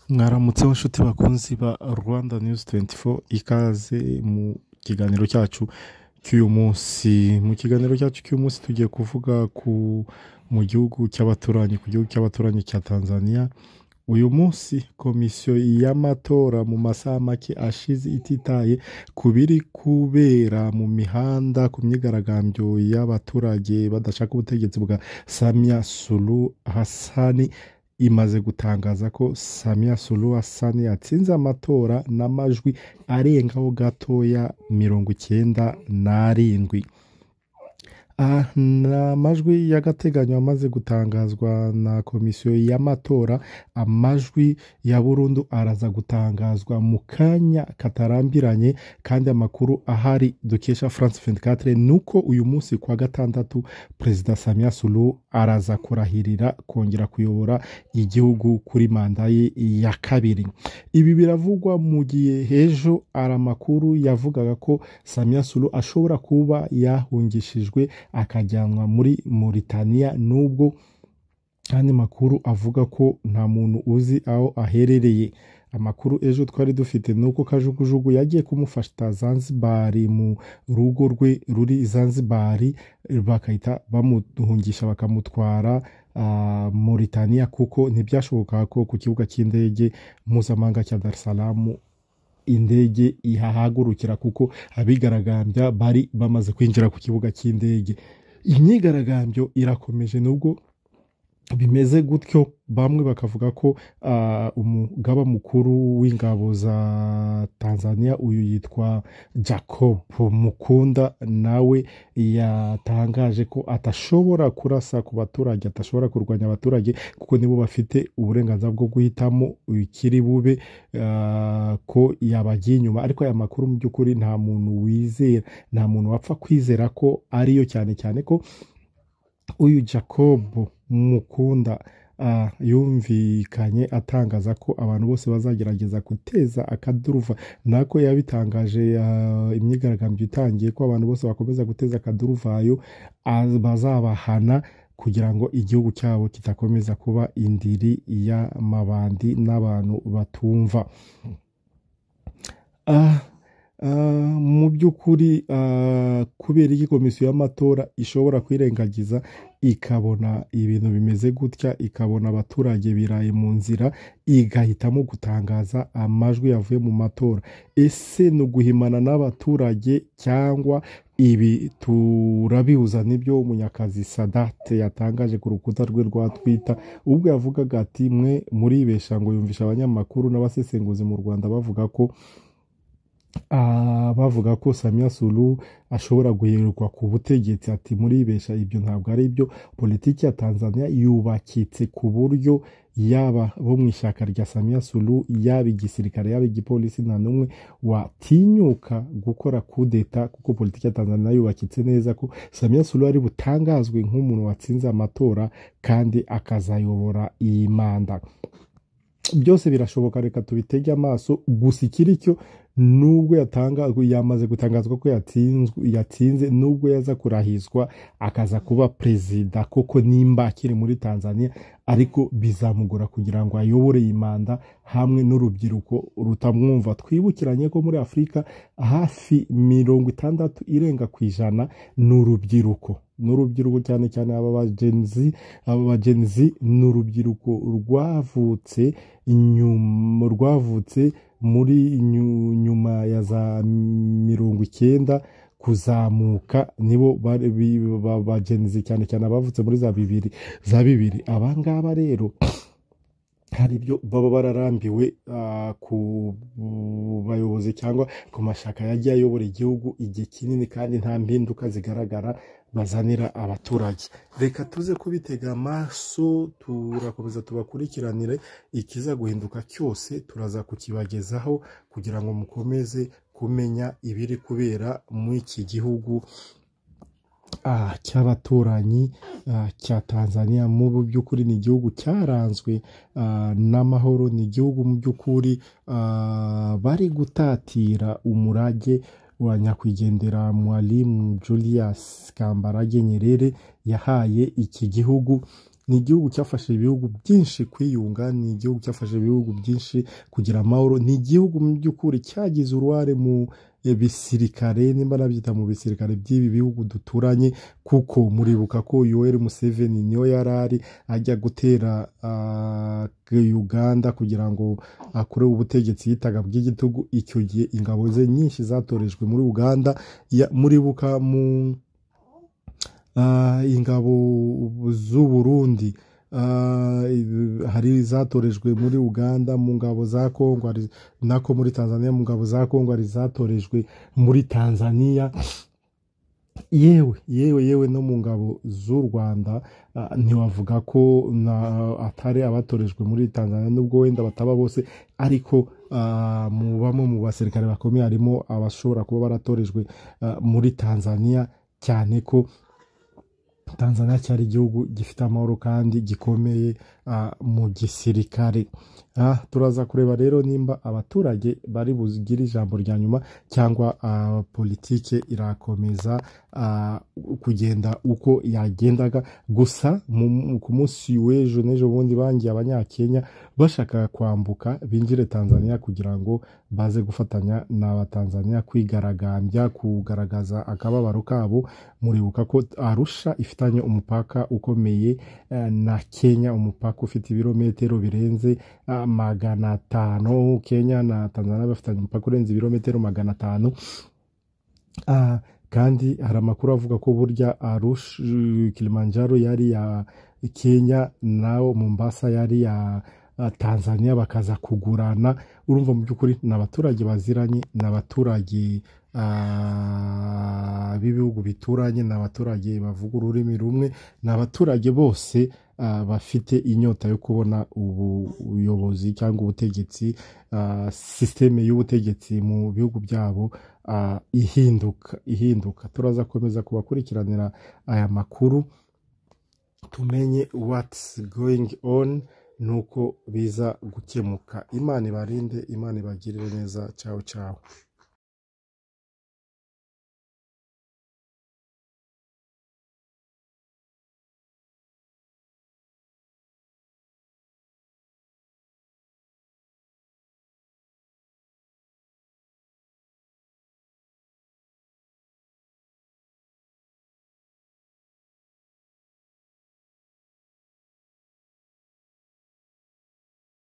Mwaramutse inshuti bakunzi ba Rwanda News 24 ikaze mu kiganiro cyacu cy'uyu munsi. Mu kiganiro cyacu cy'uyu munsi tugiye kuvuga mu gihugu cy'abaturanyi cya Tanzania. Uyu munsi komisiyo y'amatora mu masaha make ashize ititaye ku biri kubera mu mihanda ku myigaragambyo y'abaturage badashaka ubutegetsi bwa Samia Suluhu Hassan imaze gutangaza ko Samia Suluhu Hassan yatsinze amatora n'amajwi arengaho gatoya 97. Amajwi y'agateganyo amaze gutangazwa na komisiyo y'amatora. Amajwi ya burundu araza gutangazwa mu kanya katarambiranye, kandi amakuru ahari dukesha France 24 nuko uyu munsi kwa gatandatu Perezida Samia Suluhu araza kurahirira kongera kuyobora igihugu kuri manda ye ya kabiri. Ibi biravugwa mu gihe hejo aramakuru yavugaga ko Samia Suluhu ashobora kuba yahungishijwe akajyanwa muri Mauritania, nubwo kandi makuru avuga ko nta muntu uzi aho aherereye. Amakuru ejo twari dufite nuko kajugujugu yagiye kumufasha Zanzibar mu rugo rwe ruri Zanzibar, bakahita bamuhungisha bakamutwara Mauritania, kuko ntibyashoboka ko ku kibuga cy'indege mpuzamahanga cya Dar es Salaam indege ihahagurukira, kuko abigaragambya bari bamaze kwinjira ku kibuga cy'indege. Imyigaragambyo irakomeje, nubwo bimeze gutyo bamwe bakavuga ko umugaba mukuru w'ingabo za Tanzania uyu yitwa Jacob Mukunda nawe yatangaje ko atashobora kurasa ku baturage, atashobora kurwanya abaturage, kuko nibo bafite uburenganzira bwo guhitamo ikiri bube ko yabagiye inyuma. Ariko aya makuru mu by'ukuri nta muntu wizera, nta muntu wapfa kwizera ko ariyo, cyane cyane ko uyu Jacob Mukunda yumvikanye atangaza ko abantu bose bazagerageza guteza akaduruva. Nako yabitangaje imyigaragambyo itangiye ko abantu bose bakomeza guteza akaduruvayo bazabahana, kugira ngo igihugu cyabo kitakomeza kuba indiri y'amabandi n'abantu batumva. Mu by'ukuri kubera iyi komisiyo y'amatora ishobora kwirengagiza ikabona ibintu bimeze gutya, ikabona abaturage biraye mu nzira, igahitamo gutangaza amajwi yavuye mu matora. Ese ni uguhimana n'abaturage cyangwa ibi turabihuza n'ibyo Munyakazi Sadat yatangaje ku rukuta rwe rwa Twitter, ubwo yavugaga ati mwe muribesha ngo yumvisha abanyamakuru n'abasesenguzi mu Rwanda bavuga ko Samia Suluhu ashobora guhirwa ku butegetsi. Ati muribesha, ibyo ntabwo ari byo. Politiki ya Tanzania yubakitse ku buryo yaba bo mu ishyaka rya Samia Suluhu, yaba igisirikare, yaba igipolisi, nta n'umwe watinyuka gukora kudeta, kuko politiki ya Tanzania yubakitse neza ko Samia Suluhu ari butangazwe nk'umuntu watsinze amatora kandi akazayobora iyi manda. Byose birashoboka, reka tubitege amaso. Gusa ikiri cyo, nubwo yamaze gutangazwa ko yatsinze, nubwo yaza kurahizwa akaza kuba perezida koko nimba akiri muri Tanzania, ariko bizamugora kugira ngo ayobore iyi manda hamwe n'urubyiruko rutamwumva. Twibukiranye ko muri Afurika hafi 60 irenga ku ijana n'urubyiruko cyane cyane aba bagenzi n'urubyiruko rwavutse muri nyuma ya za 90 kuzamuka, nibo bagenzi cyane cyane abavutse muri za bibiri. Abangaba rero hari ibyo baba bararambiwe ku bayobozi cyangwa ku mashaka yagiye ayobora igihugu igihe kinini, kandi nta mpinduka zigaragara bazanira abaturage. Reka tuze kubitega amaso, turakomeza tubakurikiranire. Ikiza guhinduka cyose turaza kukibagezaho, kugira ngo mukomeze kumenya ibiri kubera mu iki gihugu cy'abaturanyi cya Tanzania. Mu by'ukuri ni igihugu cyaranzwe n'amahoro, ni igihugu mu by'ukuri bari gutatira umurage wa nyakwigendera Mwalimu Julius Kambarage Nyerere yahaye iki gihugu ni igihugu cyafashe ibihugu byinshi kwiyunga, ni igihugu cyafashe ibihugu byinshi kugira amahoro, ni igihugu mu by'ukuri cyagize uruhare mu bisirikare, nimba nabyita mu bisirikare by'ibi bihugu duturanye, kuko muribuka ko Yoweri Museveni niyo yarari ajya gutera Uganda kugira ngo akore ubutegetsi yitaga bw'igitugu. Icyo gihe ingabo ze nyinshi zatorejwe muri Uganda, muribuka mu ingabo z'u Burundi hari zatorejwe muri Uganda, mu ngabo za Kongo nako muri Tanzania, mu ngabo za Kongo hari zatorejwe muri Tanzania, yewe no mu ngabo z'u Rwanda. Ntiwavuga ko atari abatorejwe muri Tanzania, nubwo wenda bataba bose, ariko mu bamwe mu basirikare bakomeye harimo abashobora kuba baratorejwe muri Tanzania, cyane ko Tanzania cyari igihugu gifite amahoro kandi gikomeye mu gisirikare. Turaza kureba rero nimba abaturage bari bugire ijambo rya nyuma cyangwa politike irakomeza kugenda uko yagendaga. Gusa ku munsi w'ejo n'ejo bundi bangiye abanyakenya bashaka kwambuka binjire Tanzania kugira ngo baze gufatanya n'abatanzania kwigaragambya, kugaragaza akababaro kabo. Muribuka ko Arusha ifitanye umupaka ukomeye na Kenya, umupaka ufite ibirometero birenze 500. Kenya na Tanzania bafitanye umupaka urenze ibirometero 500. Kandi hari amakuru avuga ko burya Arusha, Kilimanjaro yari ya Kenya, naho Mombasa yari ya Tanzania, bakaza kugurana. Urumva mu by'ukuri n'abaturage baziranye, n'abaturage b'ibihugu bituranye, n'abaturage bavuga ururimi rumwe, n'abaturage bose bafite inyota yo kubona ubuyobozi cyangwa ubutegetsi, systeme y'ubutegetsi mu bihugu byabo ihinduka. Turaza komeza kubakurikiranira aya makuru tumenye what's going on, nuko biza gukemuka. Imana ibarinde, Imana ibagirire neza. Ciao ciao.